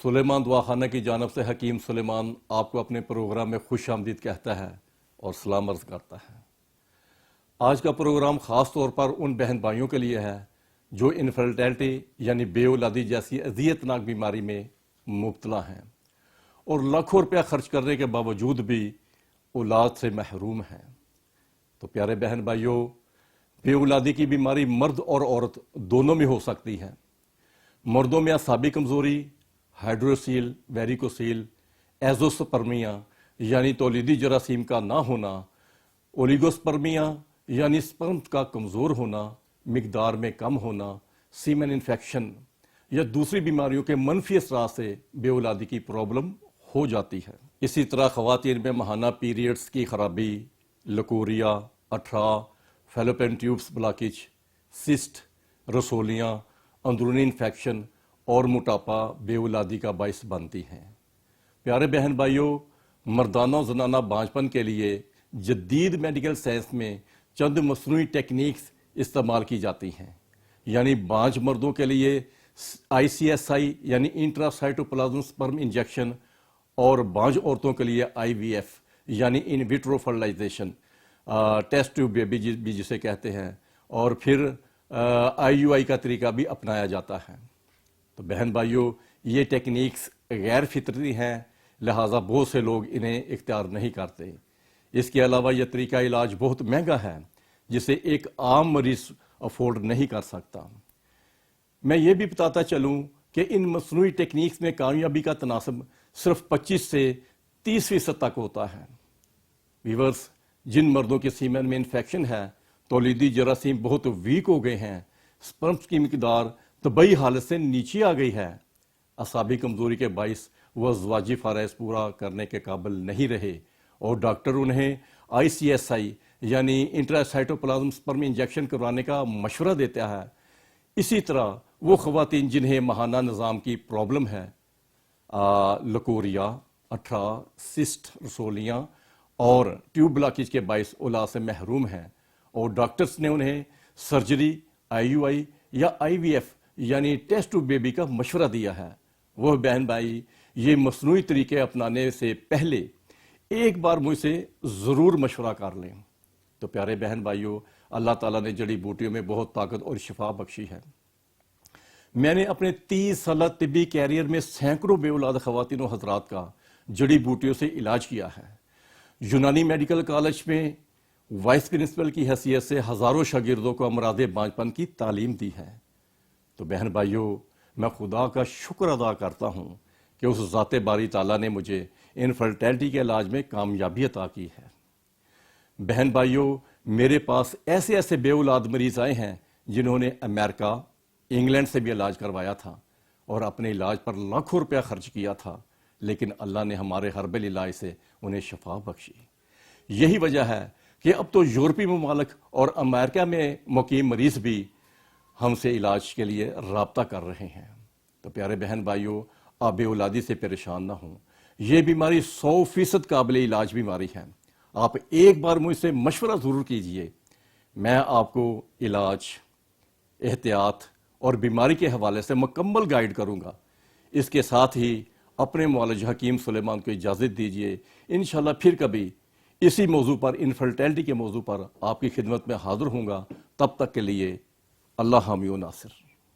سلیمان دعا خانہ کی جانب سے حکیم سلیمان آپ کو اپنے پروگرام میں خوش آمدید کہتا ہے اور سلام عرض کرتا ہے۔ آج کا پروگرام خاص طور پر ان بہن بھائیوں کے لیے ہے جو انفرٹیلٹی یعنی بے اولادی جیسی اذیت ناک بیماری میں مبتلا ہیں اور لاکھوں روپیہ خرچ کرنے کے باوجود بھی اولاد سے محروم ہیں۔ تو پیارے بہن بھائیوں، بے اولادی کی بیماری مرد اور عورت دونوں میں ہو سکتی ہے۔ مردوں میں اعصابی کمزوری، ہائیڈروسیل، ویریکوسیل، ایزوسپرمیا یعنی تولیدی جراثیم کا نہ ہونا، اولیگوسپرمیا یعنی سپرم کا کمزور ہونا، مقدار میں کم ہونا، سیمن انفیکشن یا دوسری بیماریوں کے منفی اثرات سے بے اولادی کی پرابلم ہو جاتی ہے۔ اسی طرح خواتین میں ماہانہ پیریڈز کی خرابی، لکوریا، اٹھرا، فیلوپین ٹیوبس بلاکیج، سسٹ، رسولیاں، اندرونی انفیکشن اور موٹاپا بے اولادی کا باعث بنتی ہیں۔ پیارے بہن بھائیوں، مردانہ و زنانہ بانجھپن کے لیے جدید میڈیکل سائنس میں چند مصنوعی ٹیکنیکس استعمال کی جاتی ہیں، یعنی بانجھ مردوں کے لیے ICSI یعنی انٹراسائٹوپلازم سپرم انجیکشن اور بانجھ عورتوں کے لیے IVF یعنی in vitro fertilisation, test tube baby بھی جسے کہتے ہیں، اور پھر IUI کا طریقہ بھی اپنایا جاتا ہے۔ تو بہن بھائیوں، یہ ٹیکنیکس غیر فطری ہیں، لہٰذا بہت سے لوگ انہیں اختیار نہیں کرتے۔ اس کے علاوہ یہ طریقہ علاج بہت مہنگا ہے جسے ایک عام مریض افورڈ نہیں کر سکتا۔ میں یہ بھی بتاتا چلوں کہ ان مصنوعی ٹیکنیکس میں کامیابی کا تناسب صرف 25 سے 30% تک ہوتا ہے۔ ویورز، جن مردوں کے سیمن میں انفیکشن ہے، تولیدی جراثیم بہت ویک ہو گئے ہیں، سپرمز کی مقدار طبعی حالت سے نیچے آ گئی ہے، اعصابی کمزوری کے باعث وہ ازواجی فرائض پورا کرنے کے قابل نہیں رہے اور ڈاکٹر انہیں ICSI یعنی انٹراسائٹوپلازم سپرم انجیکشن کروانے کا مشورہ دیتا ہے۔ اسی طرح وہ خواتین جنہیں ماہانہ نظام کی پرابلم ہے، لکوریا، اٹھرا، سسٹ، رسولیاں اور ٹیوب بلاکیج کے باعث اولاد سے محروم ہیں اور ڈاکٹرز نے انہیں سرجری، IUI یا IVF یعنی ٹیسٹ ٹیوب بیبی کا مشورہ دیا ہے، وہ بہن بھائی یہ مصنوعی طریقے اپنانے سے پہلے ایک بار مجھ سے ضرور مشورہ کر لیں۔ تو پیارے بہن بھائیوں، اللہ تعالیٰ نے جڑی بوٹیوں میں بہت طاقت اور شفا بخشی ہے۔ میں نے اپنے 30 سالہ طبی کیریئر میں سینکڑوں بے اولاد خواتین و حضرات کا جڑی بوٹیوں سے علاج کیا ہے۔ یونانی میڈیکل کالج میں وائس پرنسپل کی حیثیت سے ہزاروں شاگردوں کو امراض بانجھپن کی تعلیم دی ہے۔ تو بہن بھائیوں، میں خدا کا شکر ادا کرتا ہوں کہ اس ذات باری تعالیٰ نے مجھے انفرٹیلٹی کے علاج میں کامیابی عطا کی ہے۔ بہن بھائیوں، میرے پاس ایسے بے اولاد مریض آئے ہیں جنہوں نے امریکہ، انگلینڈ سے بھی علاج کروایا تھا اور اپنے علاج پر لاکھوں روپیہ خرچ کیا تھا، لیکن اللہ نے ہمارے ہربل علاج سے انہیں شفا بخشی۔ یہی وجہ ہے کہ اب تو یورپی ممالک اور امریکہ میں مقیم مریض بھی ہم سے علاج کے لیے رابطہ کر رہے ہیں۔ تو پیارے بہن بھائیوں، آپ بے اولادی سے پریشان نہ ہوں، یہ بیماری 100% قابل علاج بیماری ہے۔ آپ ایک بار مجھ سے مشورہ ضرور کیجئے، میں آپ کو علاج، احتیاط اور بیماری کے حوالے سے مکمل گائیڈ کروں گا۔ اس کے ساتھ ہی اپنے معالج حکیم سلیمان کو اجازت دیجئے، انشاءاللہ پھر کبھی اسی موضوع پر، انفرٹیلٹی کے موضوع پر آپ کی خدمت میں حاضر ہوں گا۔ تب تک کے لیے اللہ حامی و ناصر۔